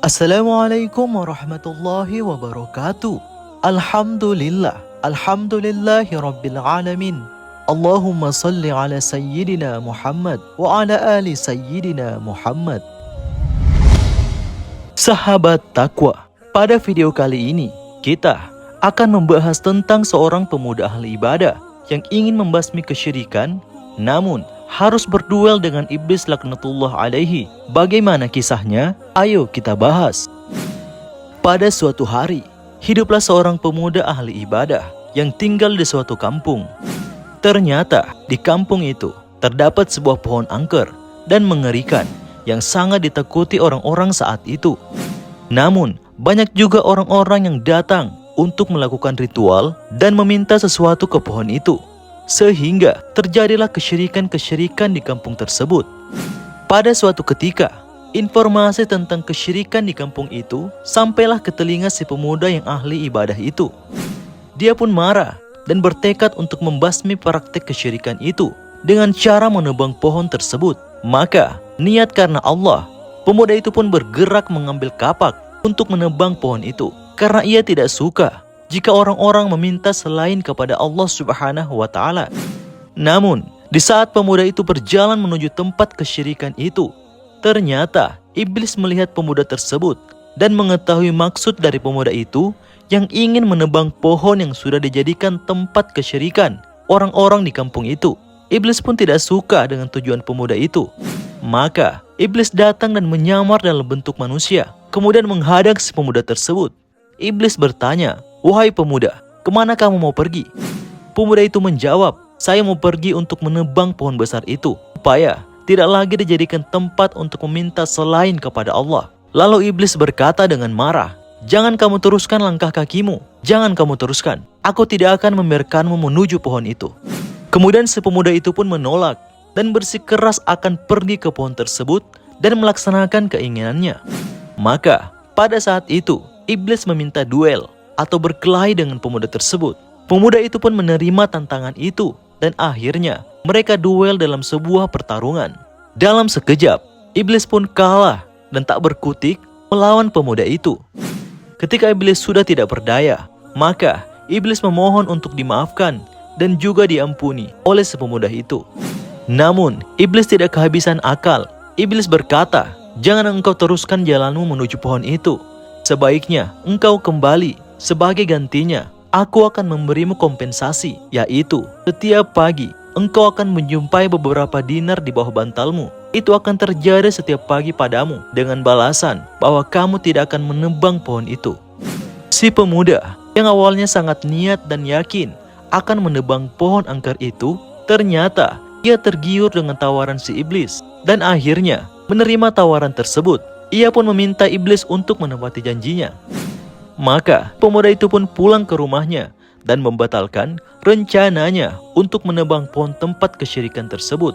Assalamualaikum warahmatullahi wabarakatuh. Alhamdulillahi rabbil alamin. Allahumma salli ala sayyidina Muhammad wa ala ali sayyidina Muhammad. Sahabat takwa, pada video kali ini kita akan membahas tentang seorang pemuda ahli ibadah yang ingin membasmi kesyirikan, namun harus berduel dengan iblis laknatullah alaihi. Bagaimana kisahnya? Ayo kita bahas. Pada suatu hari, hiduplah seorang pemuda ahli ibadah yang tinggal di suatu kampung. Ternyata di kampung itu terdapat sebuah pohon angker dan mengerikan yang sangat ditakuti orang-orang saat itu. Namun, banyak juga orang-orang yang datang untuk melakukan ritual dan meminta sesuatu ke pohon itu. Sehingga terjadilah kesyirikan-kesyirikan di kampung tersebut. Pada suatu ketika, informasi tentang kesyirikan di kampung itu sampailah ke telinga si pemuda yang ahli ibadah itu. Dia pun marah dan bertekad untuk membasmi praktek kesyirikan itu dengan cara menebang pohon tersebut. Maka, niat karena Allah, pemuda itu pun bergerak mengambil kapak untuk menebang pohon itu. Karena ia tidak suka jika orang-orang meminta selain kepada Allah Subhanahu wa Ta'ala. Namun, di saat pemuda itu berjalan menuju tempat kesyirikan itu, ternyata iblis melihat pemuda tersebut dan mengetahui maksud dari pemuda itu yang ingin menebang pohon yang sudah dijadikan tempat kesyirikan orang-orang di kampung itu. Iblis pun tidak suka dengan tujuan pemuda itu. Maka, iblis datang dan menyamar dalam bentuk manusia, kemudian menghadang si pemuda tersebut. Iblis bertanya, "Wahai pemuda, kemana kamu mau pergi?" Pemuda itu menjawab, "Saya mau pergi untuk menebang pohon besar itu, supaya tidak lagi dijadikan tempat untuk meminta selain kepada Allah." Lalu iblis berkata dengan marah, "Jangan kamu teruskan langkah kakimu, jangan kamu teruskan. Aku tidak akan membiarkanmu menuju pohon itu." Kemudian si pemuda itu pun menolak dan bersikeras akan pergi ke pohon tersebut dan melaksanakan keinginannya. Maka, pada saat itu, iblis meminta duel atau berkelahi dengan pemuda tersebut. Pemuda itu pun menerima tantangan itu dan akhirnya mereka duel dalam sebuah pertarungan. Dalam sekejap, iblis pun kalah dan tak berkutik melawan pemuda itu. Ketika iblis sudah tidak berdaya, maka iblis memohon untuk dimaafkan dan juga diampuni oleh si pemuda itu. Namun, iblis tidak kehabisan akal. Iblis berkata, "Jangan engkau teruskan jalanmu menuju pohon itu. Sebaiknya engkau kembali. Sebagai gantinya, aku akan memberimu kompensasi, yaitu setiap pagi engkau akan menjumpai beberapa dinar di bawah bantalmu. Itu akan terjadi setiap pagi padamu dengan balasan bahwa kamu tidak akan menebang pohon itu." Si pemuda yang awalnya sangat niat dan yakin akan menebang pohon angker itu, ternyata ia tergiur dengan tawaran si iblis dan akhirnya menerima tawaran tersebut. Ia pun meminta iblis untuk menepati janjinya. Maka pemuda itu pun pulang ke rumahnya dan membatalkan rencananya untuk menebang pohon tempat kesyirikan tersebut.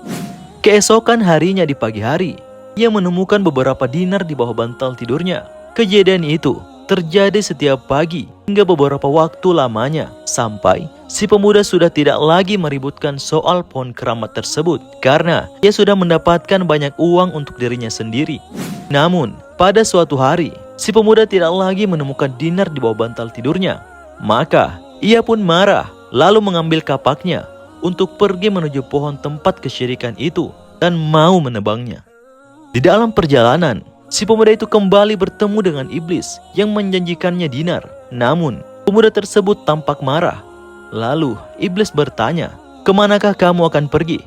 Keesokan harinya di pagi hari, ia menemukan beberapa dinar di bawah bantal tidurnya. Kejadian itu terjadi setiap pagi hingga beberapa waktu lamanya, sampai si pemuda sudah tidak lagi meributkan soal pohon keramat tersebut karena ia sudah mendapatkan banyak uang untuk dirinya sendiri. Namun, pada suatu hari, si pemuda tidak lagi menemukan dinar di bawah bantal tidurnya. Maka, ia pun marah lalu mengambil kapaknya untuk pergi menuju pohon tempat kesyirikan itu dan mau menebangnya. Di dalam perjalanan, si pemuda itu kembali bertemu dengan iblis yang menjanjikannya dinar. Namun, pemuda tersebut tampak marah. Lalu, iblis bertanya, "Kemanakah kamu akan pergi?"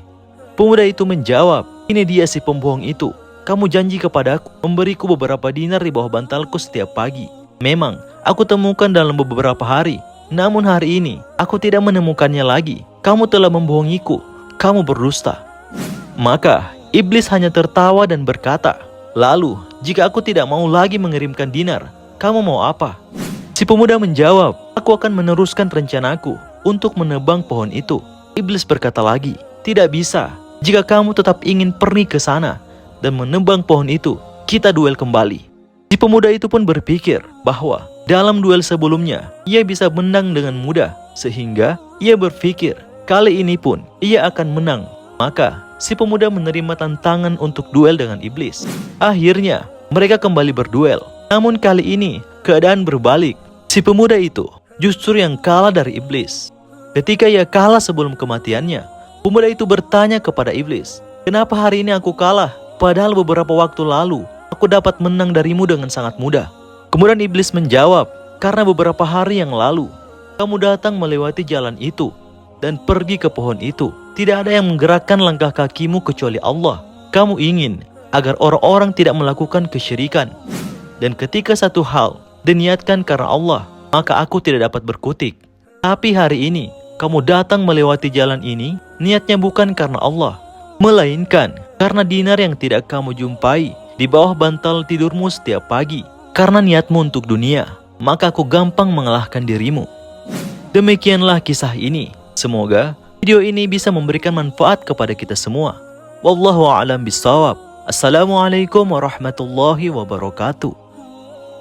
Pemuda itu menjawab, "Ini dia si pembohong itu. Kamu janji kepadaku memberiku beberapa dinar di bawah bantalku setiap pagi. Memang, aku temukan dalam beberapa hari. Namun hari ini, aku tidak menemukannya lagi. Kamu telah membohongiku. Kamu berdusta." Maka, iblis hanya tertawa dan berkata, "Lalu, jika aku tidak mau lagi mengirimkan dinar, kamu mau apa?" Si pemuda menjawab, "Aku akan meneruskan rencanaku untuk menebang pohon itu." Iblis berkata lagi, "Tidak bisa. Jika kamu tetap ingin pergi ke sana dan menebang pohon itu, kita duel kembali." Si pemuda itu pun berpikir bahwa dalam duel sebelumnya, ia bisa menang dengan mudah. Sehingga ia berpikir, kali ini pun ia akan menang. Maka, si pemuda menerima tantangan untuk duel dengan iblis. Akhirnya, mereka kembali berduel. Namun kali ini, keadaan berbalik. Si pemuda itu justru yang kalah dari iblis. Ketika ia kalah sebelum kematiannya, pemuda itu bertanya kepada iblis, "Kenapa hari ini aku kalah? Padahal beberapa waktu lalu, aku dapat menang darimu dengan sangat mudah." Kemudian iblis menjawab, "Karena beberapa hari yang lalu, kamu datang melewati jalan itu dan pergi ke pohon itu. Tidak ada yang menggerakkan langkah kakimu kecuali Allah. Kamu ingin agar orang-orang tidak melakukan kesyirikan. Dan ketika satu hal diniatkan karena Allah, maka aku tidak dapat berkutik. Tapi hari ini, kamu datang melewati jalan ini, niatnya bukan karena Allah, melainkan karena dinar yang tidak kamu jumpai di bawah bantal tidurmu setiap pagi. Karena niatmu untuk dunia, maka aku gampang mengalahkan dirimu." Demikianlah kisah ini. Semoga video ini bisa memberikan manfaat kepada kita semua. Wallahu a'lam bishawab. Assalamualaikum warahmatullahi wabarakatuh.